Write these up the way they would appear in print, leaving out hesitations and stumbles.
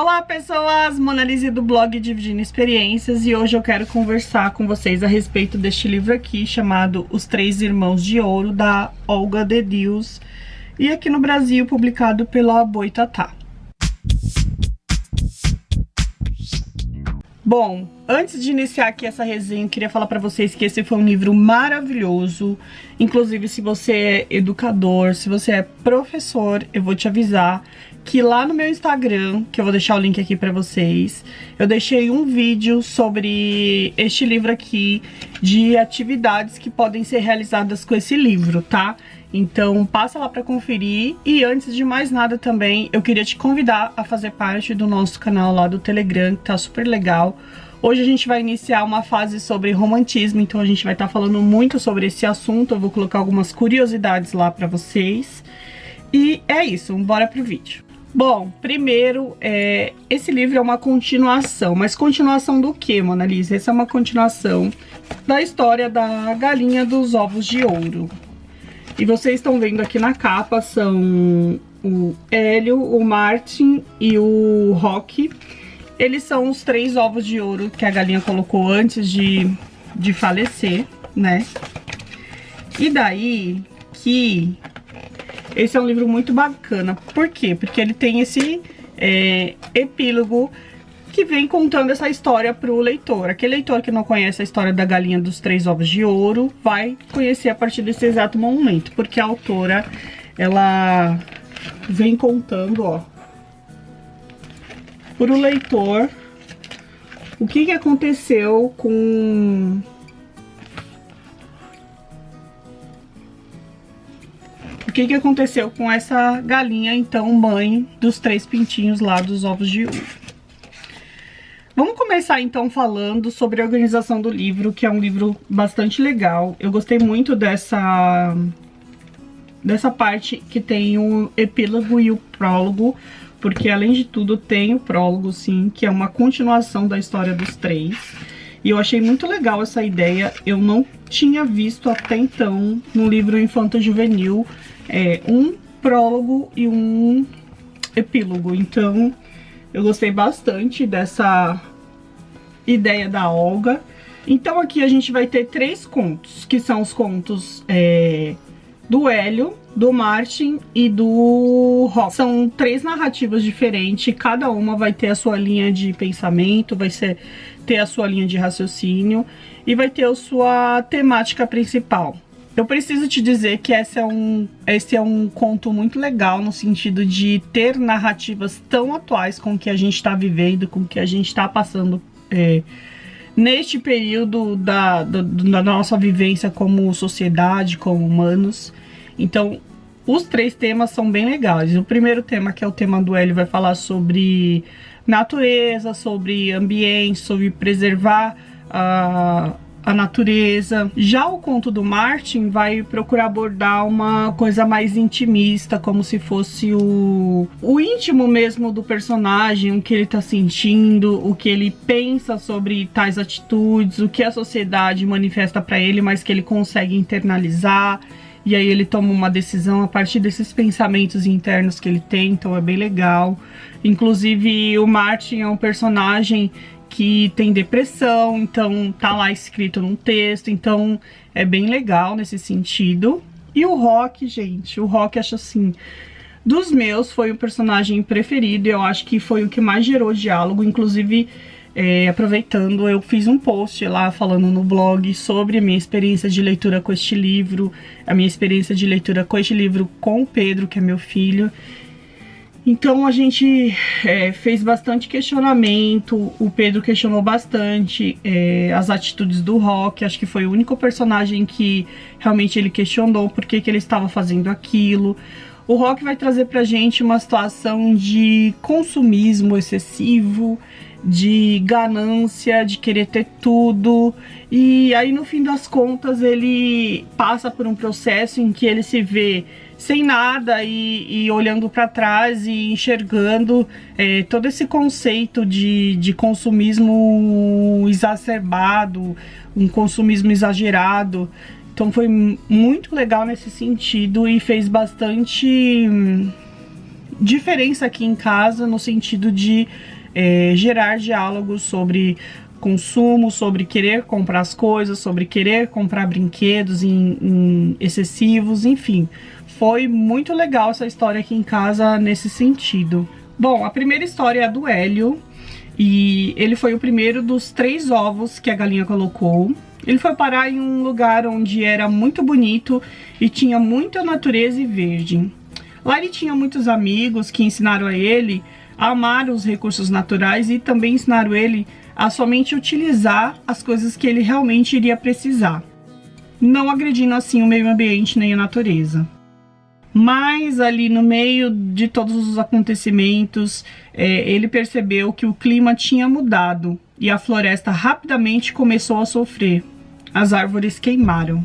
Olá pessoas, Monalise do blog Dividindo Experiências, e hoje eu quero conversar com vocês a respeito deste livro aqui chamado Os Três Irmãos de Ouro, da Olga de Dius, e aqui no Brasil publicado pela Boitatá. Bom, antes de iniciar aqui essa resenha, eu queria falar pra vocês que esse foi um livro maravilhoso. Inclusive, se você é educador, se você é professor, eu vou te avisar que lá no meu Instagram, que eu vou deixar o link aqui pra vocês, eu deixei um vídeo sobre este livro aqui, de atividades que podem ser realizadas com esse livro, tá? Então passa lá pra conferir. E antes de mais nada também, eu queria te convidar a fazer parte do nosso canal lá do Telegram, que tá super legal. Hoje a gente vai iniciar uma fase sobre romantismo, então a gente vai estar falando muito sobre esse assunto. Eu vou colocar algumas curiosidades lá pra vocês. E é isso, bora pro vídeo. Bom, primeiro, esse livro é uma continuação, mas continuação do que, Monalise? Essa é uma continuação da história da Galinha dos Ovos de Ouro. E vocês estão vendo aqui na capa, são o Hélio, o Martin e o Rock. Eles são os três ovos de ouro que a galinha colocou antes de falecer, né? E daí que esse é um livro muito bacana. Por quê? Porque ele tem esse epílogo que vem contando essa história para o leitor. Aquele leitor que não conhece a história da Galinha dos Três Ovos de Ouro vai conhecer a partir desse exato momento, porque a autora, ela vem contando, ó, para o leitor o que aconteceu com essa galinha, então mãe dos três pintinhos lá dos ovos de ouro. Vamos começar então falando sobre a organização do livro, que é um livro bastante legal. Eu gostei muito dessa parte que tem o epílogo e o prólogo, porque além de tudo tem o prólogo, sim, que é uma continuação da história dos três. E eu achei muito legal essa ideia. Eu não tinha visto até então no livro infanto-juvenil um prólogo e um epílogo. Então eu gostei bastante dessa ideia da Olga. Então aqui a gente vai ter três contos, que são os contos do Hélio, do Martin e do Rock. São três narrativas diferentes, cada uma vai ter a sua linha de pensamento, ter a sua linha de raciocínio e vai ter a sua temática principal. Eu preciso te dizer que esse é um conto muito legal, no sentido de ter narrativas tão atuais com o que a gente está vivendo, com o que a gente está passando neste período da nossa vivência como sociedade, como humanos. Então, os três temas são bem legais. O primeiro tema, que é o tema do Hélio, vai falar sobre natureza, sobre ambiente, sobre preservar a natureza. Já o conto do Martin vai procurar abordar uma coisa mais intimista, como se fosse o íntimo mesmo do personagem, o que ele tá sentindo, o que ele pensa sobre tais atitudes, o que a sociedade manifesta para ele, mas que ele consegue internalizar. E aí ele toma uma decisão a partir desses pensamentos internos que ele tem, então é bem legal. Inclusive o Martin é um personagem que tem depressão, então tá lá escrito num texto, então é bem legal nesse sentido. E o Rock, gente, o Rock, acho assim, dos meus foi o personagem preferido, eu acho que foi o que mais gerou diálogo. Inclusive, aproveitando, eu fiz um post lá falando no blog sobre a minha experiência de leitura com este livro, a minha experiência de leitura com este livro com o Pedro, que é meu filho. Então a gente fez bastante questionamento, o Pedro questionou bastante as atitudes do Rock. Acho que foi o único personagem que realmente ele questionou por que ele estava fazendo aquilo. O Rock vai trazer pra gente uma situação de consumismo excessivo, de ganância, de querer ter tudo. E aí no fim das contas ele passa por um processo em que ele se vê sem nada e olhando para trás e enxergando todo esse conceito de consumismo exacerbado, um consumismo exagerado. Então foi muito legal nesse sentido e fez bastante diferença aqui em casa no sentido de gerar diálogos sobre consumo, sobre querer comprar as coisas, sobre querer comprar brinquedos em excessivos, enfim. Foi muito legal essa história aqui em casa nesse sentido. Bom, a primeira história é a do Hélio, e ele foi o primeiro dos 3 ovos que a galinha colocou. Ele foi parar em um lugar onde era muito bonito e tinha muita natureza e verde. Lá ele tinha muitos amigos que ensinaram a ele a amar os recursos naturais e também ensinaram ele a somente utilizar as coisas que ele realmente iria precisar, não agredindo assim o meio ambiente nem a natureza. Mas ali no meio de todos os acontecimentos, ele percebeu que o clima tinha mudado e a floresta rapidamente começou a sofrer. As árvores queimaram.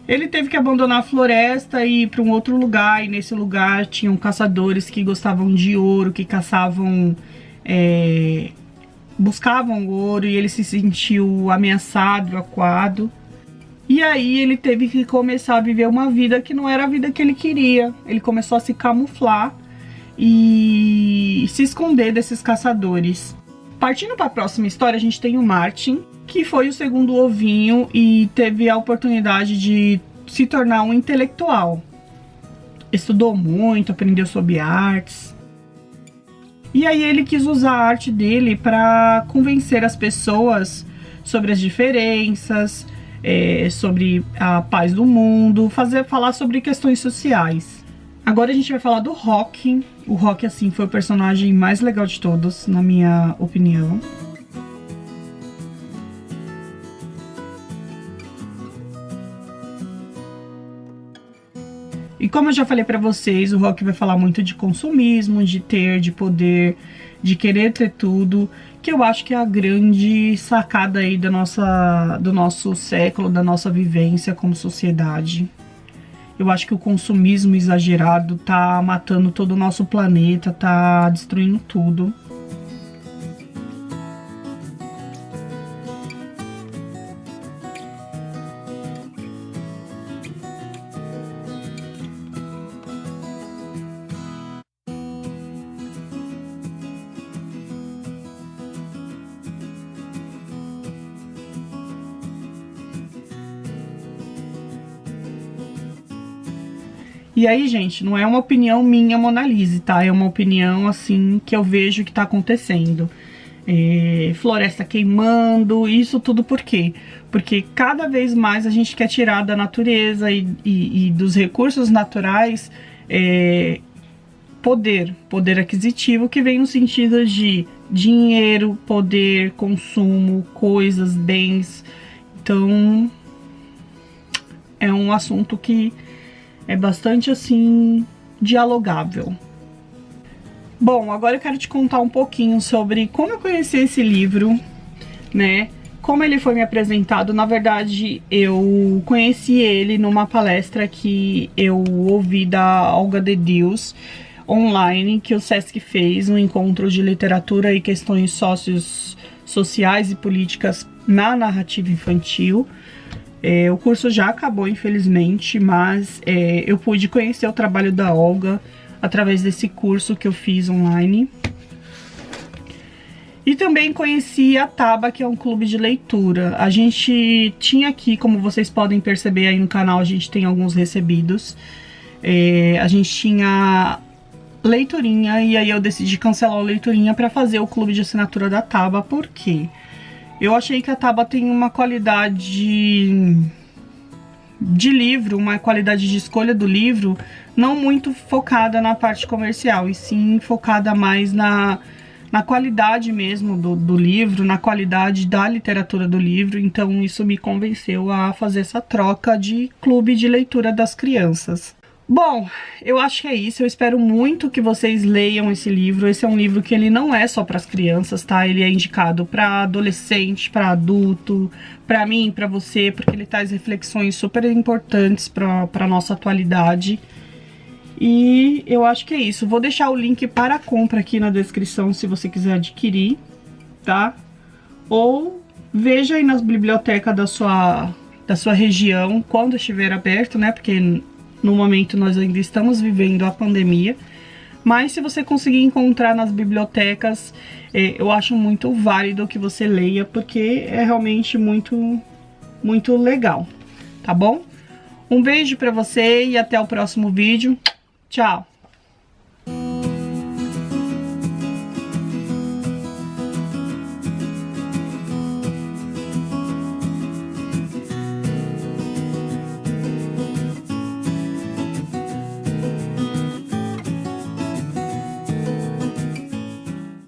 Ele teve que abandonar a floresta e ir para um outro lugar, e nesse lugar tinham caçadores que gostavam de ouro, que caçavam, buscavam ouro, e ele se sentiu ameaçado, acuado. E aí ele teve que começar a viver uma vida que não era a vida que ele queria. Ele começou a se camuflar e se esconder desses caçadores. Partindo para a próxima história, a gente tem o Martin, que foi o segundo ovinho e teve a oportunidade de se tornar um intelectual. Estudou muito, aprendeu sobre artes. E aí ele quis usar a arte dele para convencer as pessoas sobre as diferenças, sobre a paz do mundo, falar sobre questões sociais. Agora a gente vai falar do Rock. O Rock, assim, foi o personagem mais legal de todos, na minha opinião. E como eu já falei pra vocês, o Rock vai falar muito de consumismo, de ter, de poder, de querer ter tudo, que eu acho que é a grande sacada aí do nosso século, da nossa vivência como sociedade. Eu acho que o consumismo exagerado tá matando todo o nosso planeta, tá destruindo tudo. E aí, gente, não é uma opinião minha, Monalise, tá? É uma opinião, assim, que eu vejo que tá acontecendo. Floresta queimando, isso tudo por quê? Porque cada vez mais a gente quer tirar da natureza e dos recursos naturais poder aquisitivo, que vem no sentido de dinheiro, poder, consumo, coisas, bens. Então, é um assunto que é bastante, assim, dialogável. Bom, agora eu quero te contar um pouquinho sobre como eu conheci esse livro, né? Como ele foi me apresentado. Na verdade, eu conheci ele numa palestra que eu ouvi da Olga de Deus, online, que o Sesc fez, um encontro de literatura e questões sociais e políticas na narrativa infantil. O curso já acabou, infelizmente, mas eu pude conhecer o trabalho da Olga através desse curso que eu fiz online. E também conheci a Taba, que é um clube de leitura. A gente tinha aqui, como vocês podem perceber aí no canal, a gente tem alguns recebidos. A gente tinha leiturinha, e aí eu decidi cancelar a leiturinha para fazer o clube de assinatura da Taba. Por quê? Eu achei que a Taba tem uma qualidade de livro, uma qualidade de escolha do livro, não muito focada na parte comercial, e sim focada mais na qualidade mesmo do livro, na qualidade da literatura do livro. Então isso me convenceu a fazer essa troca de clube de leitura das crianças. Bom, eu acho que é isso. Eu espero muito que vocês leiam esse livro. Esse é um livro que ele não é só para as crianças, tá? Ele é indicado para adolescente, para adulto, para mim, para você, porque ele traz reflexões super importantes para nossa atualidade. E eu acho que é isso. Vou deixar o link para a compra aqui na descrição se você quiser adquirir, tá? Ou veja aí nas bibliotecas da sua região quando estiver aberto, né? Porque No momento nós ainda estamos vivendo a pandemia, mas se você conseguir encontrar nas bibliotecas, eu acho muito válido que você leia, porque é realmente muito legal, tá bom? Um beijo pra você e até o próximo vídeo. Tchau!